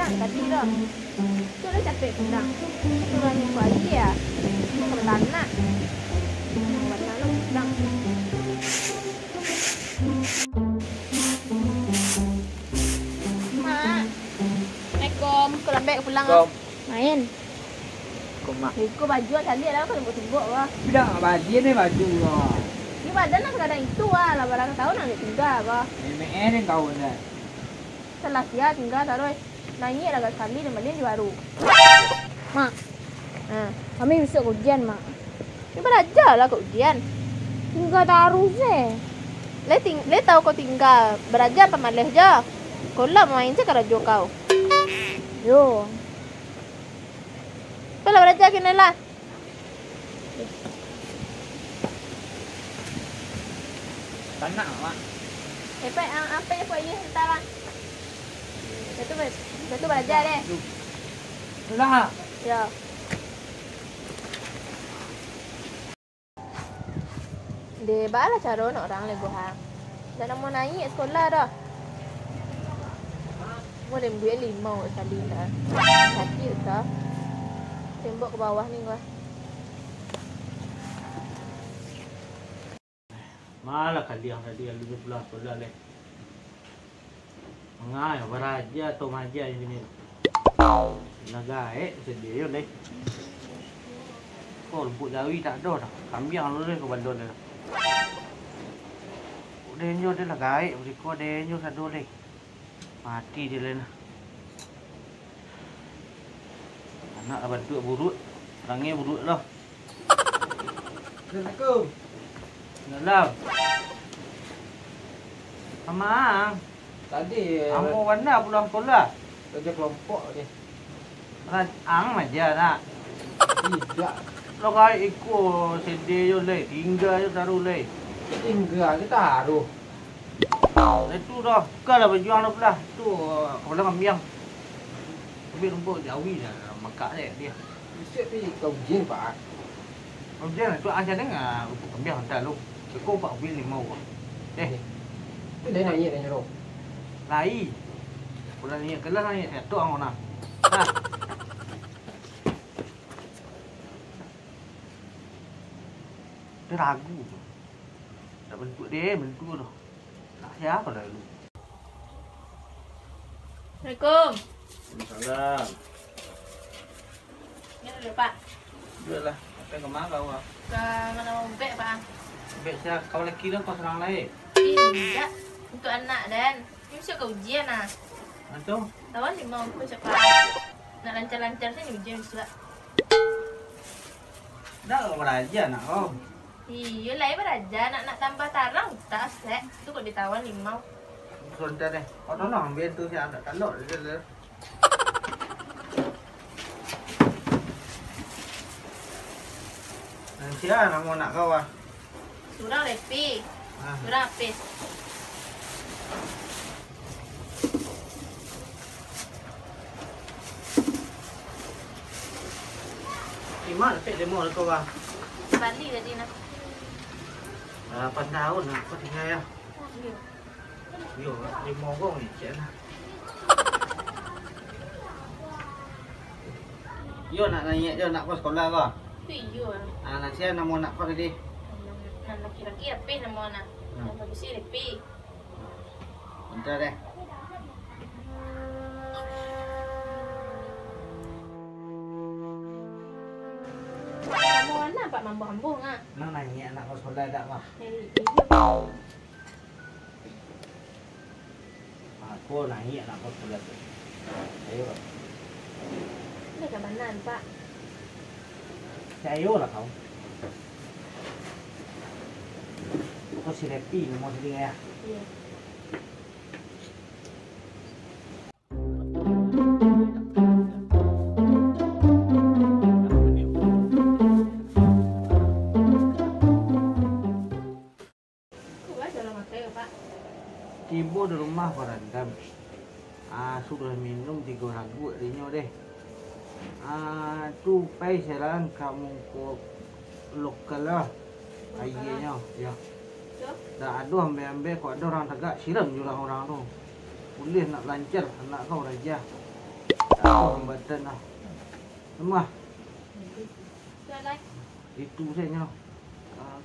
Tadi dah. Tu dah capek pula. Turunnya pagi ya. Kelana. Warna lu pulang. Mak. Assalamualaikum. Kau lambek pulang ah. Main. Mak. Kau baju tadi lah kau tembok-tembok wah. Tidak baju ni baju lah. Ni badan nak kadang itu ah. Lah barang tahu nak tinggal apa. Memang kau ni. Salah sia tinggal taruh. Nanya dah sekali dan balik di baru. Mak. Kami besok ujian, Mak. Ni belajar lah kau ujian. Tinggal taruh je. Le tahu kau tinggal. Belajar pemalih je. Kau lah main je kerja kau. Yo. Pala belajar kena lah. Tak nak, Mak. Apa yang kau ingin entah lah. Betul belajar deh. Sudah. Ya. Dia bala cara orang lego hang. Dah mau naik sekolah dah. Mau dia buat 5 sekali dah. Sakit dah. Tembok ke bawah ni gua. Malah kali yang lebih pulang sekolah leh. Mengai beraja atau maja ini. Nagai sedih leh. Kau lembut Jawi tak ada dah. Kambing lu leh kau bandol dah. Denyo dia lah gaik, beriko denyo satu leh. Mati dia leh. Anak bantu burut, orangnya burut lah. Assalamualaikum. Dalam. Amang. Tadi Kamu mana pulang sekolah? kerja kelompok ni. Ang aja nak. Tidak. Lo kaya ikut sedih je leh, tinggal je taruh leh. Tinggal kita harus. Itu dah, kalau berjuang dah pula. Tu kepala kambing. Tapi rumput Jawi dah makak dia. Bisa pergi kau ujian Pak. Kemudian tu aja dengar rumput kambing hantar lu. Kau 4 bil 5. Itu dia nanya dan nyuruh. Lai. Bulan ni kelas ni tu ang ona. Ha. Dia ragu. Tak bentuk dia, bentuk tu. Nak siapa dah lu? Assalamualaikum. Salam. Ni ada Pak. Duduklah. Apa yang kau kau ah? Ke mana mau bek Pak? Bek saya kau lelaki dah kau serang lain. Tidak. Untuk anak dan ni mesti kau ujian ah. Macam? Tawan 5 aku siapa? Nak lancar-lancar sini ujian pula. Dah kau beraja nak kau. Iya lah, beraja nak tambah tarang tak sek. Tu kok ditawan 5. Sebentar deh. Kau tahu nak ambil tu saya ada kalor dia. Siapa nama nak kau ah? Surang lepi. Surang apis. Iman lepek demo kau ah. Bali tadi nak. 8 tahun nak kau tinggal ya. Yo, demo kau ni cik lah. Yo nak nanya je nak kau sekolah kau. Iyo. Nak siapa nama nak kau tadi? Nak laki-laki apis nama anak. Nama besi lepi. Bentar deh. Nama mana Pak Mambu-mambu ngah? Nak nanya nak kau sekolah tak mah? Aku nanya nak kau sekolah tu. Ayo. Ini kabanan Pak. Ayo lah kau. Kau si Lepi mau sedih ya? Iya. Ibu di rumah berendam. Sudah minum 3 ragu rinyo deh. Tu pai sekarang kamu ko lokal lah. Ayahnya, ya. Dah aduh ambil kok ada orang tegak siram juga orang tu. Boleh nak lancar anak kau raja. Tahu hambatan lah. Semua. Itu saja.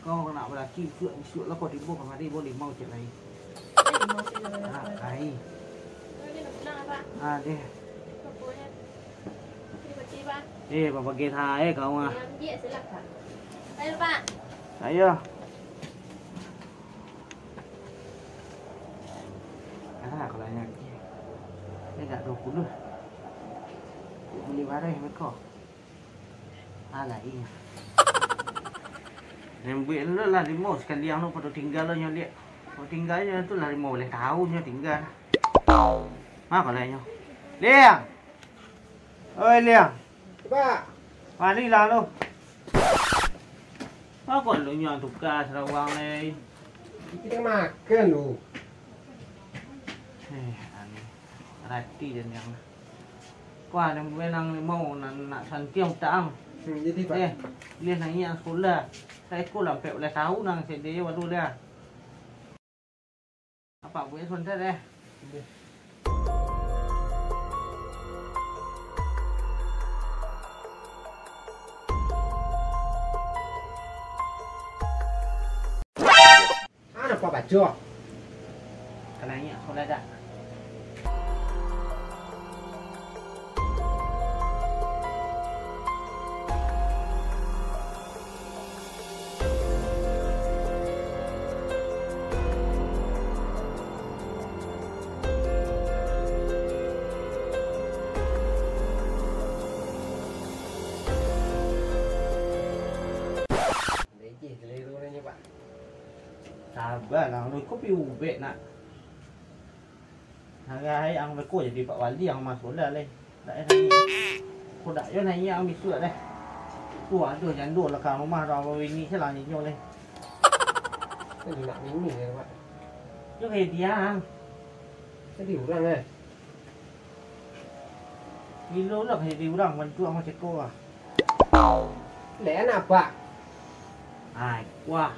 Kau nak berlaki suit lah kau tiba kemari boleh mau cek lagi. Hai. Deh. Bapak kita kau ah. Ayo Pak. Saya. Kalau yang ini tak 20. Beli barang mereka. Iya. Nembik lu lah limau sekali yang lu pada tinggal lo nyoliak. Kalau tinggalnya tu lah 15 tahunnya tinggal. Kalau yang Liang. Oi Liang. Pak. Mari lah lu. Kok lu nyuang tukar Sarawang ni. Kita makan lu. Rati dan yang kuah yang menang limau nak santiang taang. Jadi Pak. Lihat nanya sekolah. Saya sekolah sampai 12 tahun nang sedih waktu dia. Apa punya sebentar deh. Ada apa baju? Kalanya sekolah dah. Sabar lah, lu kopi ubek nak. Hari ang berko jadi Pak Wali yang masuk dah leh. Tak ada ni. Kau dak yo nanya ang bisu dah. Tu ada jandul lah kat rumah dah ini selang nyo leh. Ini nak mini ya Pak. Yo kayak dia. Jadi orang Kilo lah kayak dia orang bantu sama ceko ah. Lẽ nào Pak? Wah.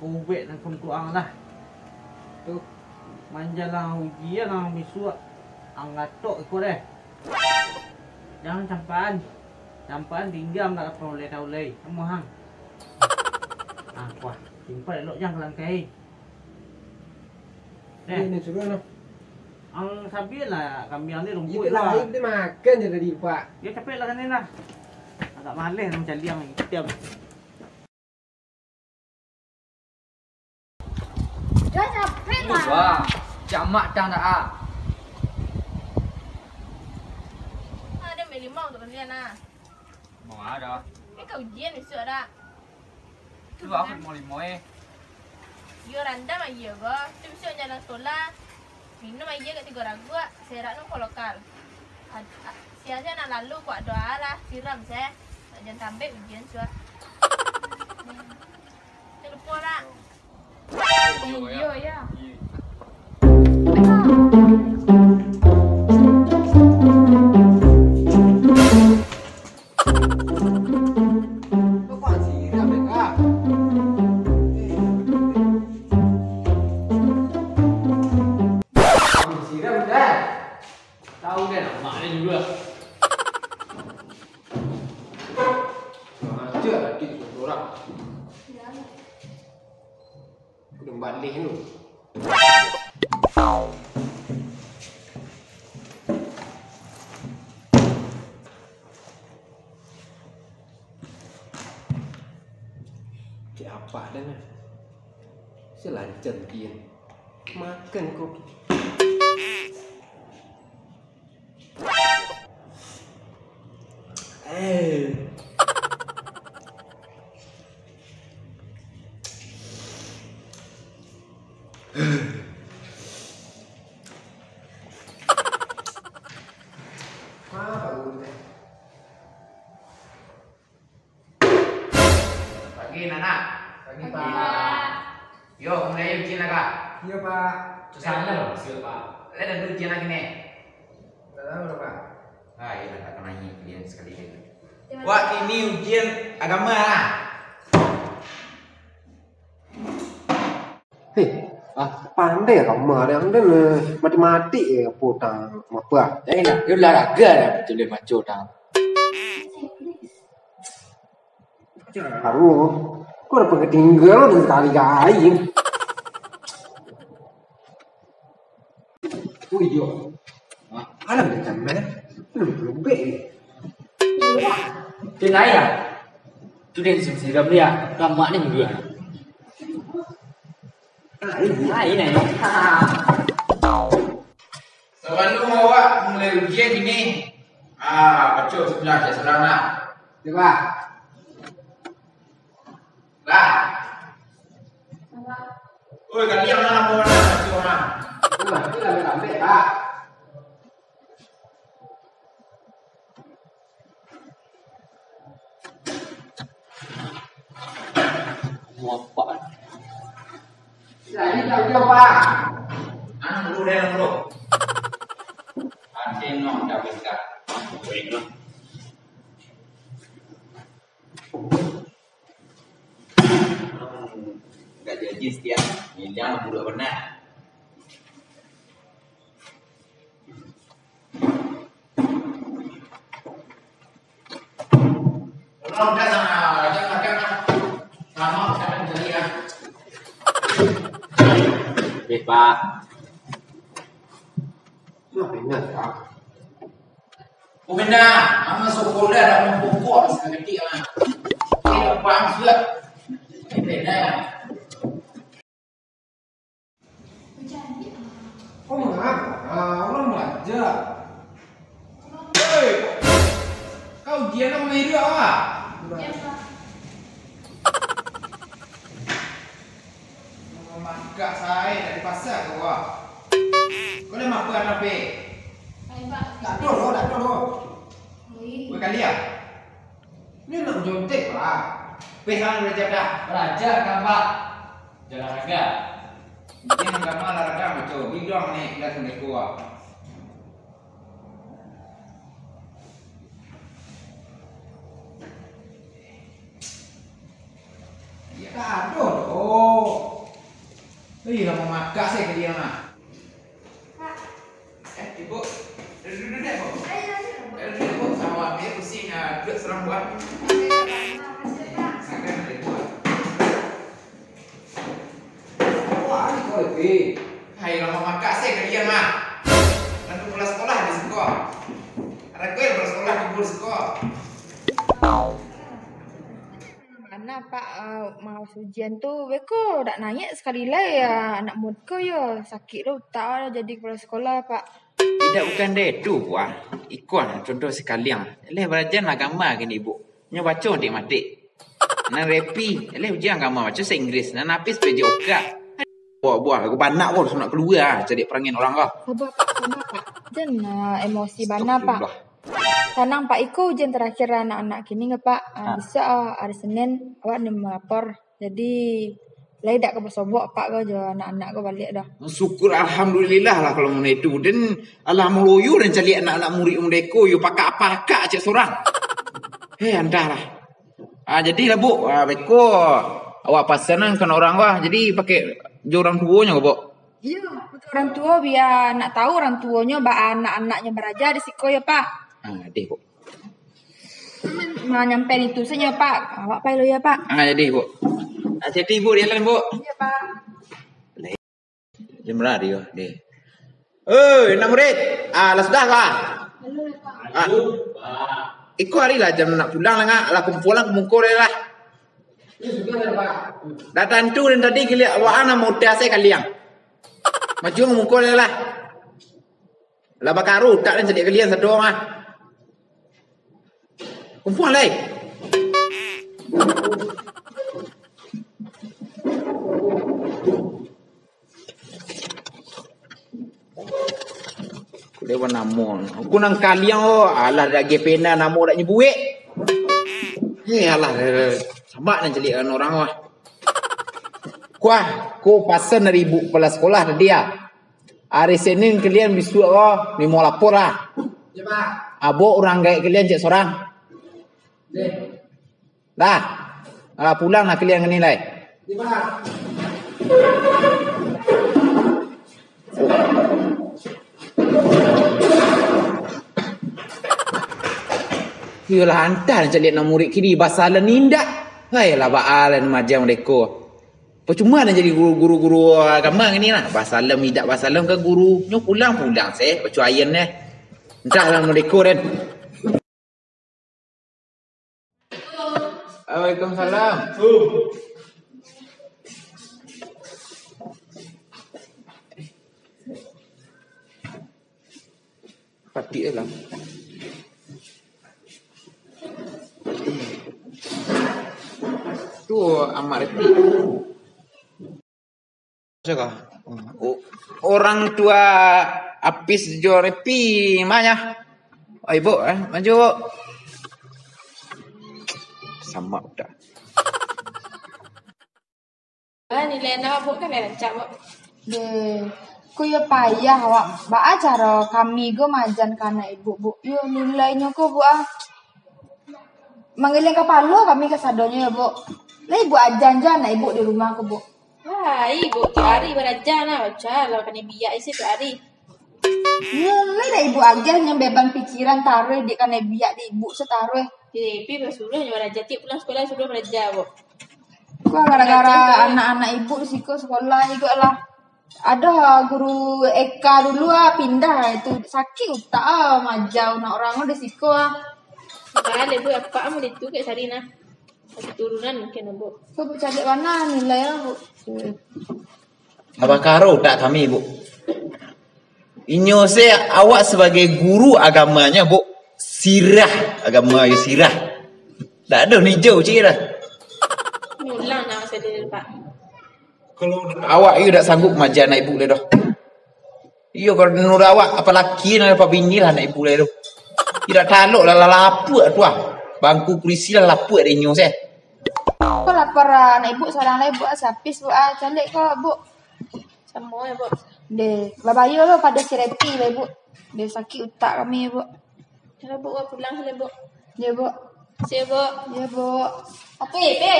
Ubek dan kumtuang lah. Tu Manjalah ujian ang bisu ang ngatok ko deh. Jangan campaan tinggam tak apa boleh tahu leh. Kamu hang. Wah, simpan elok jangan kelangkai. ini suruh no. Ang sabi lah kami yang ni rumput Itu lah itu makan je tadi Pak. Dia capek lah kan ni lah. Agak malas macam liang tiap. Dah capek lah. Wah, jamak dah nak ah. Ada limau untuk kalian ah. Mau ada. Kau ujian besok dah. Tu aku mau limo Yo randam aja gua. Tu besok jalan sekolah. Minum aja kat 3 ragu. Serak nu lokal. Siasa nak lalu kuat doa lah. Siram saya. Jangan tambah ujian suat. Jangan lupa lah. Iya ya. Kok siram mereka? Kamu siram dah. Tahu kan maknya juga. Aja adik orang. Udah balik lu. Apa dah ni? Selancar dia. Makan kopi. Pagi Nana. Pagi Pak. Yo, kamu dah izin lah kak. Iya Pak. Susahnya loh, siapa Pak? Lihat ada ujian lagi nih. Tak tahu lah Pak. Ah, iya tak akan nanya kalian sekali lagi. Wah, ini ujian agama lah. Hei, pandai kamu ada yang ada matematik ya potang apa? Jadi nak, dia olahraga dah betul dia macam dah. Kamu, kau dah pergi tinggal sekali-kali. Oh iya. Ada macam mana? Belum baik. Dia naik lah. Tu dia siram dia. Gamak ni juga. Naik naik. Sebelum awak mulai ujian ini, baca sebelah je sebelah nak. Coba. Lah. Oi, kalian mana mau baca orang? Coba, kita ambil Pak. Mau apa? Jadi tak jauh Pak. Anak dulu deh dulu. Ada yang dah bisa. Baik lah. Gak jadi setiap yang budak benar. Orang dah sana, jangan sama sekarang jadi ya. Pak. Sudah benar Pak. Oh benar, ama sekolah dah pokok sekali lah. Ini paham sudah. Ini benar. Oh mengapa? Orang belajar. Hei, kau ujian apa ini ah? Mamak saya dari pasar kau ah. Kau dah makan apa? Tak dulu, tak dulu. Kau kali ya? Ini nak jontek lah. Pesan belajar dah. Belajar kan Pak? Jalan harga. Ini agama olahraga betul. Bidang ni kelas mereka ah. Ya aduh. Oh. Hei, lama makan saya ke dia mah. Ibu. Duduk dek, Bu. Duduk, Bu. Sama dia pusing duduk serang buat. Sangat ada buat. Wah, ini kau lebih. Hai, lama makan saya ke dia mah. Nanti pulang sekolah di sekolah. Ada kau yang pulang sekolah di sekolah. Mana Pak mau ujian tu beko dak naik sekali lah ya anak muda ya sakit dah otak jadi kepala sekolah Pak. Tidak bukan dia tu buah. Ikon contoh sekalian. Leh belajar agama kan ibu. Nya baca dia mati. Nan repi, leh ujian agama baca bahasa Inggeris. Nan napis peja oka. Buah aku banak pun nak keluar cari perangin orang kah. Sabar Pak. Jangan emosi bana Pak. Tenang Pak Iko ujian terakhir anak-anak kini nggak Pak? Bisa hari Senin awak ni melapor. Jadi lai dak ke bersobok Pak kau jual anak-anak kau balik dah. Syukur alhamdulillah lah kalau mun itu dan alhamdulillah dan cari anak-anak murid mereka yo pakak-pakak cek seorang. Hei anda lah. Jadi lah Bu, beko awak pasanan kan orang wah. Jadi pakai orang tuanya kau Bu. Iya, orang tua biar nak tahu orang tuanya anak-anaknya belajar di siko ya Pak. Deh Bu. Mau nyampe itu saja Pak. Awak pai lo ya Pak. Jadi Bu. Jadi Bu dia lain Bu. Iya Pak. Jam radio deh. Nak murid. Lah sudah lah. Iko hari lah jam nak pulang lah ngak. Lah kumpulan kumungkur lah. Ini sudah ada Pak. Datang tu dan tadi kalian awak anak muda saya kalian. Maju kumungkur lah. Lah bakaru tak dan jadi kalian satu mah. Kumpulan lagi. Kuda warna mon. Aku nang kalian alah dak gepena namo dak nyebuik. Alah sama nan jadi orang wah. Kuah, ko pasan dari ibu kepala sekolah tadi ya. Hari Senin kalian besok ni mau lapor lah. Ya Pak. Abo orang gaya kalian cek seorang. Dah. Pulang lah kalian nilai. Ya Pak. Yolah hantar cak lihat nak murid kini basalan nindak. Hailah baalan macam mereka. Percuma nak jadi guru agama ni lah. Basalam tidak basalam ke guru. Nyo pulang saya. Percuaian ni. Entahlah mereka kan. Waalaikumsalam. Patik lah. Tu amat reti. Siapa? Orang tua Apis jo repi mana? Oh ibu maju. Sama dah. Nilai nak buat kan rancak buat. Deh, ku yo payah awak. Ba acara kami go majan kana ibu bu. Yo nilainya ku bu Manggilin kepala kami ke sadonya ya bu. Lah ibu ajan-ajan ibu di rumah ku bu. Wah, ibu tu hari berajar lah baca lah kena biak isi tu hari. Ya, lah ibu ajan yang beban pikiran taruh di kana biak di ibu setaruh. Tapi bersuruh yang berajar tiap pulang sekolah suruh berajar bu. Kok gara-gara anak-anak ibu siko sekolah juga lah. Ada guru Eka dulu pindah itu sakit utak majau nak orang di siko Kalau ibu apa mau itu kayak Sarina. Keturunan mungkin bu. Kau cari mana nilai lah bu? Apa karo tak kami bu? Inyo saya awak sebagai guru agamanya bu. Sirah agama ya sirah. Tak ada ni jauh cik dah. Ulang nama saya dia pak. Kalau awak you tak sanggup majar anak ibu le dah. Iyo kalau nur awak apa laki nak apa bini lah anak ibu le tu. Tidak taluk lah lapuk tu ah. Bangku kursi lah lapuk ada inyo saya. Kau lapar anak ibu seorang lagi bu sapis bu cantik kau bu. Semua ya bu. Deh, babayo lo pada sirepi le bu. Dia sakit utak kami bu. Kalau bu pulang sila bu. Ya bu. Saya bu. Ya bu. Apa pe?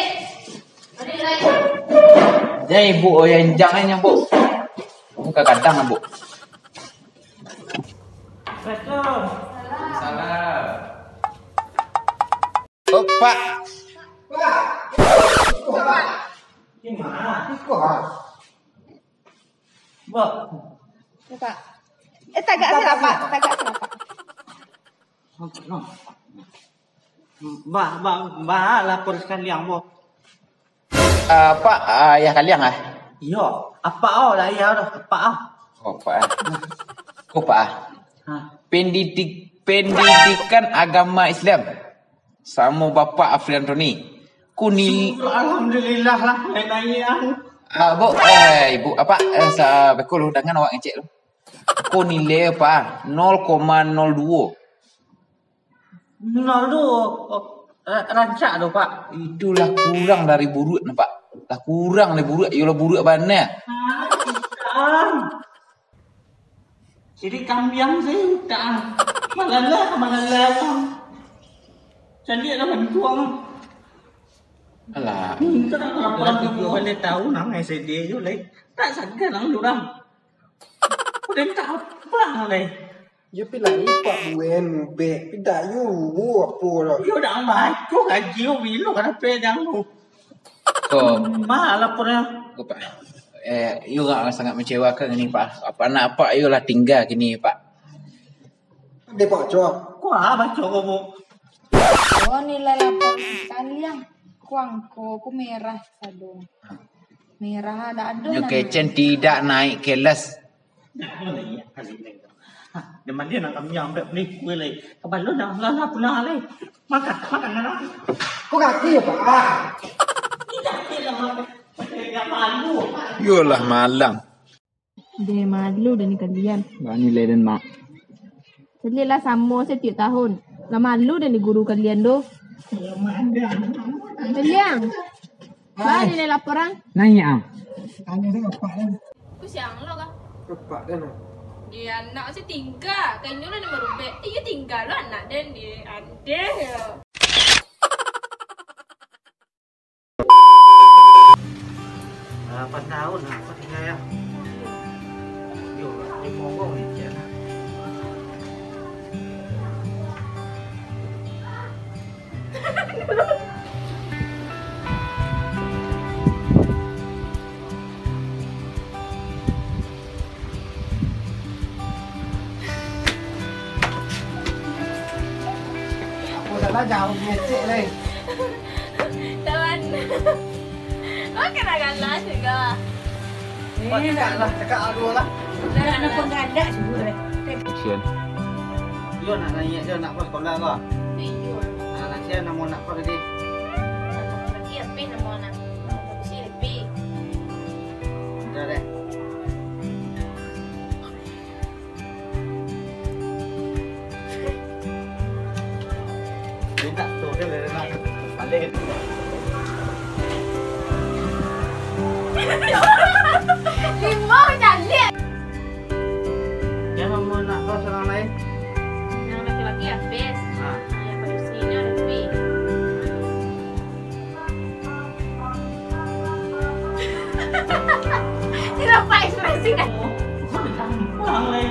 Ada lagi. Jadi bu yang jangannya bu. Muka kadang bu. Assalamualaikum. Salam. Oh pak. Gimana? Iko ha. Pak. Pak. Tagak sila pak. Tagak sila pak. Mbak lapor sekalian bu. Pak ayah kalian ah? Iya, apa lah ya dah, apa Oh pak. Oh pak. Pendidikan agama Islam sama Bapak Afrian Tony. Kunil. Alhamdulillah lah, lain-lain. Bu, ibu apa? Bekul dengan awak ngecek tu. Ku nilai apa? 0,02. 02 rancak tu pak. Itulah kurang dari buruk nampak. Lah kurang dari buruk. Yolah buruk mana? Jadi kambiang sih tak. Malalah. Jadi ada bantuan. Alah. Kita nak laporan ke boleh tahu nama dia tu leh. Tak sangka nang durang. Udah tak apa leh. Ya pilih ipak buen be. Tidak you bu apa lah. Yo dah mai, kau gaji yo bilo kan apa yang tu. Kau, Mahal lapornya. kau pak. You sangat mengecewakan ini pak. Apa nak apa? You lah tinggal gini pak. Dia pak cok. Kau apa cakap bu? Oh nilai lapor kalian. Kuangko, ku merah sadong. Merah ada. You kecen tidak naik kelas. Deman dia nak kami yang beli kue leh. Kapan lu dah lah pulang leh. Makan lah. Kau kaki ya pak. Tidak makan. Tidak malu. Yolah malang. Dia malu dan kalian. Nilai dan mak. Jadi lah sama setiap tahun. Lah malu dan guru kalian tu. Kalian. Mana nilai laporan? Nanya ah. Tanya dia apa lah. Ku siang lo kah? Kepak kan. Dia anak sih tinggal. Kayaknya lah nama rubek. Dia tinggal lah anak dan dia ada ya. 8 tahun apa tinggal ya? Yuk, di Mongol aja lah. Aku salah jauh ngecek leh. Tawan. Oh kena galas juga. Cakap lah, cakap aduh lah. Dah nak pengganda sudah. Yuk nak nanya je nak ke sekolah ke? Iyo. Nak siapa nak mau nak ke tadi? Lagi apa nama anak? Si lebih. Dah deh. Dia tak tahu dia nak balik. Limau cantik. Jangan mau nak ke seorang lain. Yang laki-laki habis. Ah. Yang pada sini lebih. Tidak apa ekspresi kan? Gampang leh.